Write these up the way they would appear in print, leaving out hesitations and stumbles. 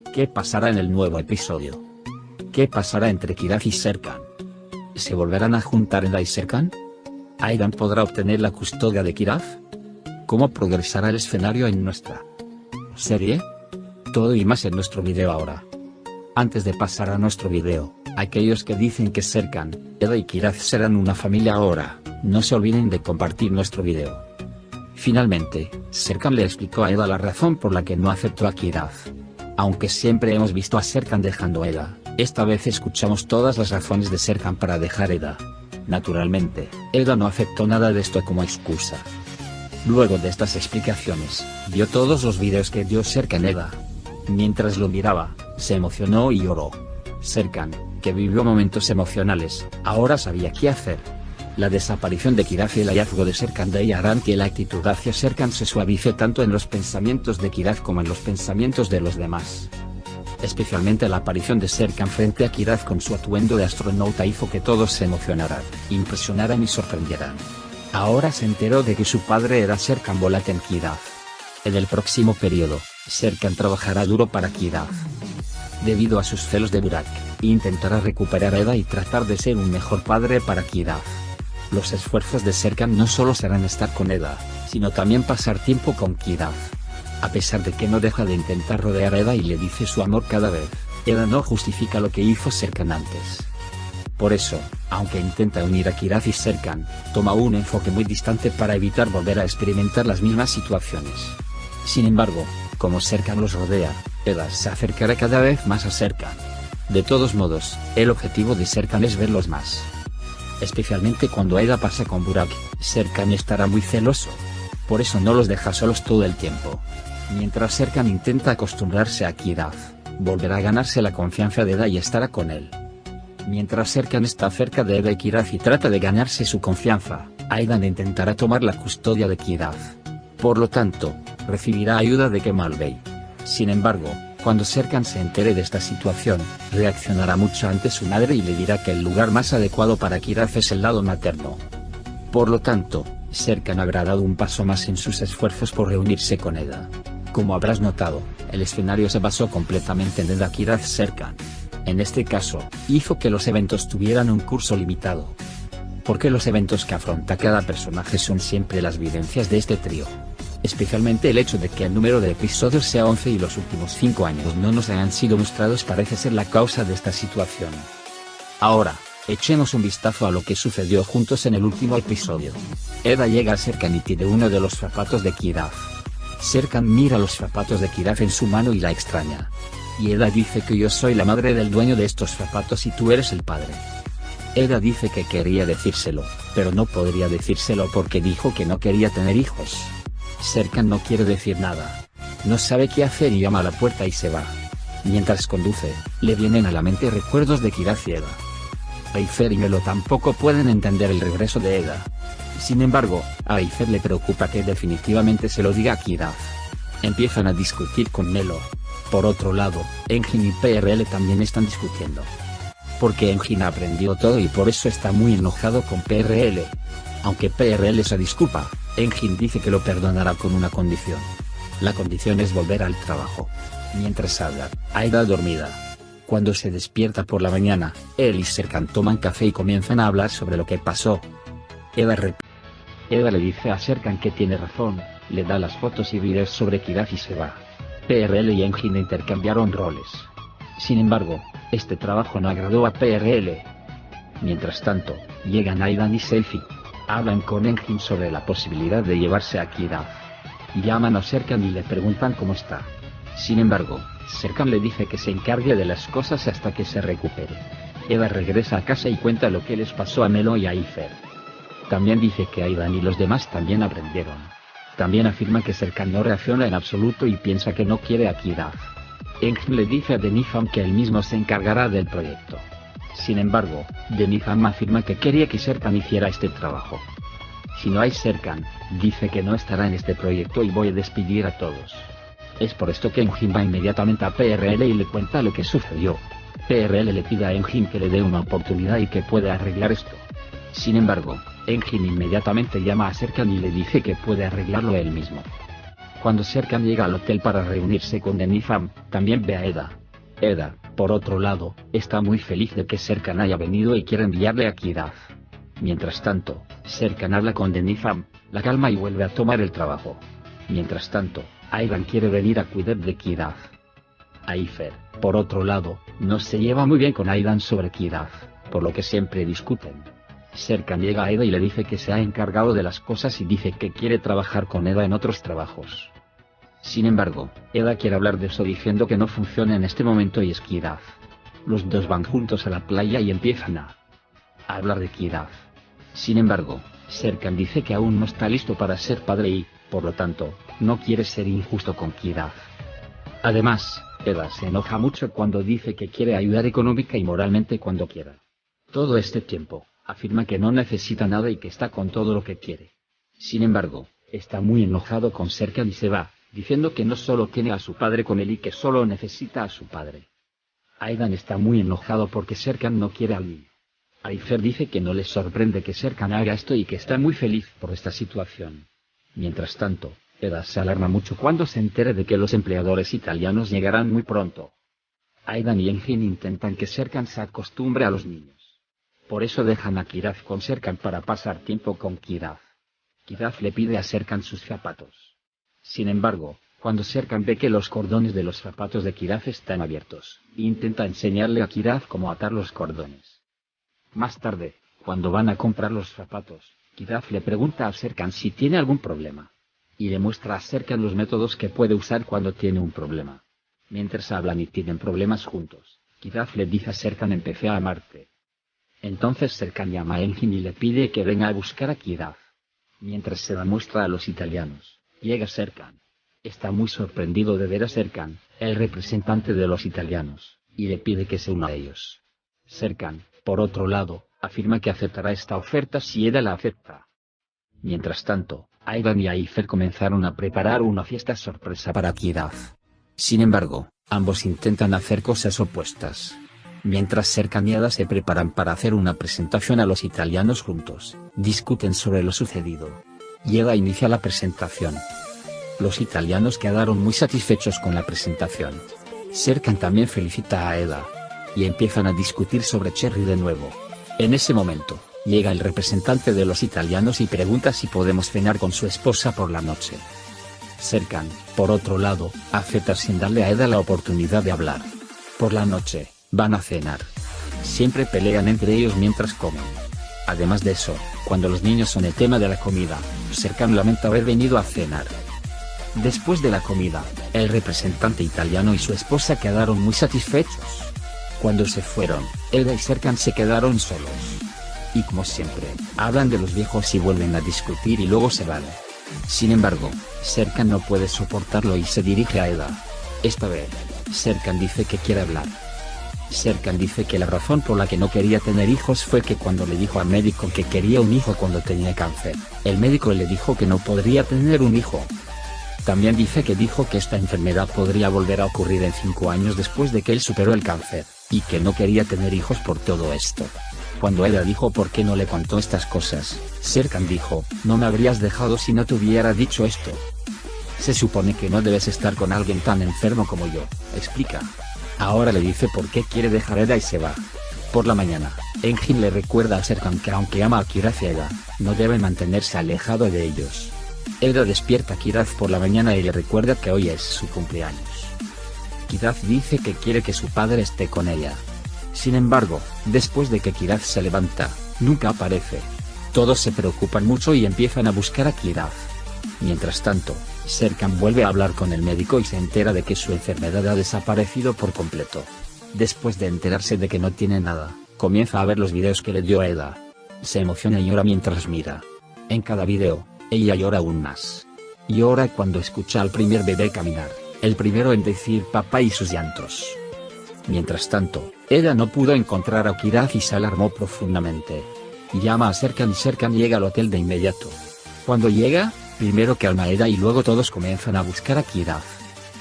¿Qué pasará en el nuevo episodio? ¿Qué pasará entre Kirath y Serkan? ¿Se volverán a juntar Eda y Serkan? ¿Aidan podrá obtener la custodia de Kirath? ¿Cómo progresará el escenario en nuestra serie? Todo y más en nuestro video ahora. Antes de pasar a nuestro video, aquellos que dicen que Serkan, Eda y Kirath serán una familia ahora, no se olviden de compartir nuestro video. Finalmente, Serkan le explicó a Eda la razón por la que no aceptó a Kirath. Aunque siempre hemos visto a Serkan dejando a Eda, esta vez escuchamos todas las razones de Serkan para dejar Eda. Naturalmente, Eda no aceptó nada de esto como excusa. Luego de estas explicaciones, vio todos los videos que dio Serkan Eda. Mientras lo miraba, se emocionó y lloró. Serkan, que vivió momentos emocionales, ahora sabía qué hacer. La desaparición de Kirath y el hallazgo de Serkan de ella harán que la actitud hacia Serkan se suavice tanto en los pensamientos de Kirath como en los pensamientos de los demás. Especialmente la aparición de Serkan frente a Kirath con su atuendo de astronauta hizo que todos se emocionaran, impresionaran y sorprendieran. Ahora se enteró de que su padre era Serkan Volaten Kirath. En el próximo periodo, Serkan trabajará duro para Kirath. Debido a sus celos de Burak, intentará recuperar a Eda y tratar de ser un mejor padre para Kirath. Los esfuerzos de Serkan no solo serán estar con Eda, sino también pasar tiempo con Kirath. A pesar de que no deja de intentar rodear a Eda y le dice su amor cada vez, Eda no justifica lo que hizo Serkan antes. Por eso, aunque intenta unir a Kirath y Serkan, toma un enfoque muy distante para evitar volver a experimentar las mismas situaciones. Sin embargo, como Serkan los rodea, Eda se acercará cada vez más a Serkan. De todos modos, el objetivo de Serkan es verlos más. Especialmente cuando Eda pasa con Burak, Serkan estará muy celoso. Por eso no los deja solos todo el tiempo. Mientras Serkan intenta acostumbrarse a Kirath, volverá a ganarse la confianza de Eda y estará con él. Mientras Serkan está cerca de Eda y Kirath y trata de ganarse su confianza, Aidan intentará tomar la custodia de Kirath. Por lo tanto, recibirá ayuda de Kemal Bey. Sin embargo, cuando Serkan se entere de esta situación, reaccionará mucho ante su madre y le dirá que el lugar más adecuado para Kirath es el lado materno. Por lo tanto, Serkan habrá dado un paso más en sus esfuerzos por reunirse con Eda. Como habrás notado, el escenario se basó completamente en Eda Kirath Serkan. En este caso, hizo que los eventos tuvieran un curso limitado. Porque los eventos que afronta cada personaje son siempre las vivencias de este trío. Especialmente el hecho de que el número de episodios sea 11 y los últimos 5 años no nos hayan sido mostrados parece ser la causa de esta situación. Ahora, echemos un vistazo a lo que sucedió juntos en el último episodio. Eda llega a Serkan y tiene uno de los zapatos de Kirath. Serkan mira los zapatos de Kirath en su mano y la extraña. Y Eda dice que yo soy la madre del dueño de estos zapatos y tú eres el padre. Eda dice que quería decírselo, pero no podría decírselo porque dijo que no quería tener hijos. Serkan no quiere decir nada. No sabe qué hacer y llama a la puerta y se va. Mientras conduce, le vienen a la mente recuerdos de Kirath y Eda. Aifer y Melo tampoco pueden entender el regreso de Eda. Sin embargo, a Aifer le preocupa que definitivamente se lo diga a Kirath. Empiezan a discutir con Melo. Por otro lado, Engin y PRL también están discutiendo. Porque Engin aprendió todo y por eso está muy enojado con PRL. Aunque PRL se disculpa, Engin dice que lo perdonará con una condición. La condición es volver al trabajo. Mientras habla, Eda dormida. Cuando se despierta por la mañana, él y Serkan toman café y comienzan a hablar sobre lo que pasó. Eda le dice a Serkan que tiene razón, le da las fotos y videos sobre Kirath y se va. PRL y Engin intercambiaron roles. Sin embargo, este trabajo no agradó a PRL. Mientras tanto, llegan Aidan y Selfie. Hablan con Engin sobre la posibilidad de llevarse a Kirath. Llaman a Serkan y le preguntan cómo está. Sin embargo, Serkan le dice que se encargue de las cosas hasta que se recupere. Eda regresa a casa y cuenta lo que les pasó a Melo y a Aifer. También dice que Aidan y los demás también aprendieron. También afirma que Serkan no reacciona en absoluto y piensa que no quiere a Kirath. Engin le dice a Denizam que él mismo se encargará del proyecto. Sin embargo, Denizam afirma que quería que Serkan hiciera este trabajo. Si no hay Serkan, dice que no estará en este proyecto y voy a despedir a todos. Es por esto que Engin va inmediatamente a PRL y le cuenta lo que sucedió. PRL le pide a Engin que le dé una oportunidad y que pueda arreglar esto. Sin embargo, Engin inmediatamente llama a Serkan y le dice que puede arreglarlo él mismo. Cuando Serkan llega al hotel para reunirse con Denifam, también ve a Eda. Eda, por otro lado, está muy feliz de que Serkan haya venido y quiere enviarle a Kiraf. Mientras tanto, Serkan habla con Denifam, la calma y vuelve a tomar el trabajo. Mientras tanto, Aidan quiere venir a cuidar de Kiraf. Aifer, por otro lado, no se lleva muy bien con Aidan sobre Kiraf, por lo que siempre discuten. Serkan llega a Eda y le dice que se ha encargado de las cosas y dice que quiere trabajar con Eda en otros trabajos. Sin embargo, Eda quiere hablar de eso diciendo que no funciona en este momento y es Kiraf. Los dos van juntos a la playa y empiezan a hablar de Kiraf. Sin embargo, Serkan dice que aún no está listo para ser padre y, por lo tanto, no quiere ser injusto con Kiraf. Además, Eda se enoja mucho cuando dice que quiere ayudar económica y moralmente cuando quiera. Todo este tiempo, afirma que no necesita nada y que está con todo lo que quiere. Sin embargo, está muy enojado con Serkan y se va, diciendo que no solo tiene a su padre con él y que solo necesita a su padre. Aidan está muy enojado porque Serkan no quiere al niño. Aifer dice que no le sorprende que Serkan haga esto y que está muy feliz por esta situación. Mientras tanto, Eda se alarma mucho cuando se entere de que los empleadores italianos llegarán muy pronto. Aidan y Engin intentan que Serkan se acostumbre a los niños. Por eso dejan a Kiraf con Serkan para pasar tiempo con Kiraf. Kiraf le pide a Serkan sus zapatos. Sin embargo, cuando Serkan ve que los cordones de los zapatos de Kiraf están abiertos, intenta enseñarle a Kiraf cómo atar los cordones. Más tarde, cuando van a comprar los zapatos, Kiraf le pregunta a Serkan si tiene algún problema. Y le muestra a Serkan los métodos que puede usar cuando tiene un problema. Mientras hablan y tienen problemas juntos, Kiraf le dice a Serkan empecé a amarte. Entonces Serkan llama a Engin y le pide que venga a buscar a Kiraf. Mientras se la muestra a los italianos, llega Serkan. Está muy sorprendido de ver a Serkan, el representante de los italianos, y le pide que se una a ellos. Serkan, por otro lado, afirma que aceptará esta oferta si Eda la acepta. Mientras tanto, Aidan y Aifer comenzaron a preparar una fiesta sorpresa para Kiraf. Sin embargo, ambos intentan hacer cosas opuestas. Mientras Serkan y Eda se preparan para hacer una presentación a los italianos juntos, discuten sobre lo sucedido. Y Eda inicia la presentación. Los italianos quedaron muy satisfechos con la presentación. Serkan también felicita a Eda. Y empiezan a discutir sobre Cherry de nuevo. En ese momento, llega el representante de los italianos y pregunta si podemos cenar con su esposa por la noche. Serkan, por otro lado, acepta sin darle a Eda la oportunidad de hablar. Por la noche, van a cenar. Siempre pelean entre ellos mientras comen. Además de eso, cuando los niños son el tema de la comida, Serkan lamenta haber venido a cenar. Después de la comida, el representante italiano y su esposa quedaron muy satisfechos. Cuando se fueron, Eda y Serkan se quedaron solos. Y como siempre, hablan de los viejos y vuelven a discutir y luego se van. Sin embargo, Serkan no puede soportarlo y se dirige a Eda. Esta vez, Serkan dice que quiere hablar. Serkan dice que la razón por la que no quería tener hijos fue que cuando le dijo al médico que quería un hijo cuando tenía cáncer, el médico le dijo que no podría tener un hijo. También dice que dijo que esta enfermedad podría volver a ocurrir en 5 años después de que él superó el cáncer, y que no quería tener hijos por todo esto. Cuando Eda dijo por qué no le contó estas cosas, Serkan dijo, no me habrías dejado si no te hubiera dicho esto. Se supone que no debes estar con alguien tan enfermo como yo, explica. Ahora le dice por qué quiere dejar a Eda y se va. Por la mañana, Engin le recuerda a Serkan que aunque ama a Kiraf y Eda, no debe mantenerse alejado de ellos. Eda despierta a Kiraf por la mañana y le recuerda que hoy es su cumpleaños. Kiraf dice que quiere que su padre esté con ella. Sin embargo, después de que Kiraf se levanta, nunca aparece. Todos se preocupan mucho y empiezan a buscar a Kiraf. Mientras tanto, Serkan vuelve a hablar con el médico y se entera de que su enfermedad ha desaparecido por completo. Después de enterarse de que no tiene nada, comienza a ver los videos que le dio a Eda. Se emociona y llora mientras mira. En cada video, ella llora aún más. Llora cuando escucha al primer bebé caminar, el primero en decir papá y sus llantos. Mientras tanto, Eda no pudo encontrar a Kiraf y se alarmó profundamente. Llama a Serkan y Serkan llega al hotel de inmediato. Cuando llega, primero calma a Eda y luego todos comienzan a buscar a Kiraf.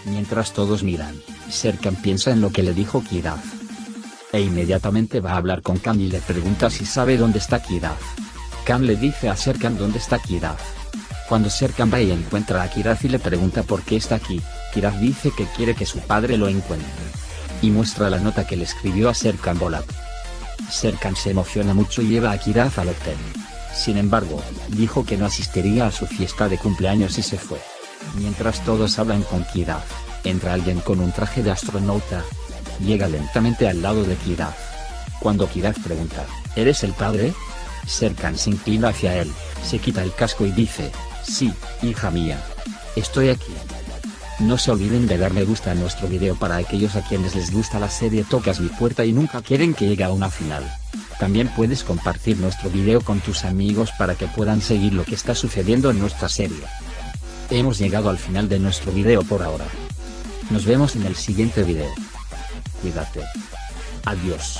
Mientras todos miran, Serkan piensa en lo que le dijo Kiraf. E inmediatamente va a hablar con Khan y le pregunta si sabe dónde está Kiraf. Khan le dice a Serkan dónde está Kiraf. Cuando Serkan va y encuentra a Kiraf y le pregunta por qué está aquí, Kiraf dice que quiere que su padre lo encuentre. Y muestra la nota que le escribió a Serkan Bolat. Serkan se emociona mucho y lleva a Kiraf al hotel. Sin embargo, dijo que no asistiría a su fiesta de cumpleaños y se fue. Mientras todos hablan con Kiraf, entra alguien con un traje de astronauta. Llega lentamente al lado de Kiraf. Cuando Kiraf pregunta, ¿eres el padre? Serkan se inclina hacia él, se quita el casco y dice, sí, hija mía. Estoy aquí. No se olviden de dar me gusta a nuestro video para aquellos a quienes les gusta la serie Tocas mi puerta y nunca quieren que llegue a una final. También puedes compartir nuestro video con tus amigos para que puedan seguir lo que está sucediendo en nuestra serie. Hemos llegado al final de nuestro video por ahora. Nos vemos en el siguiente video. Cuídate. Adiós.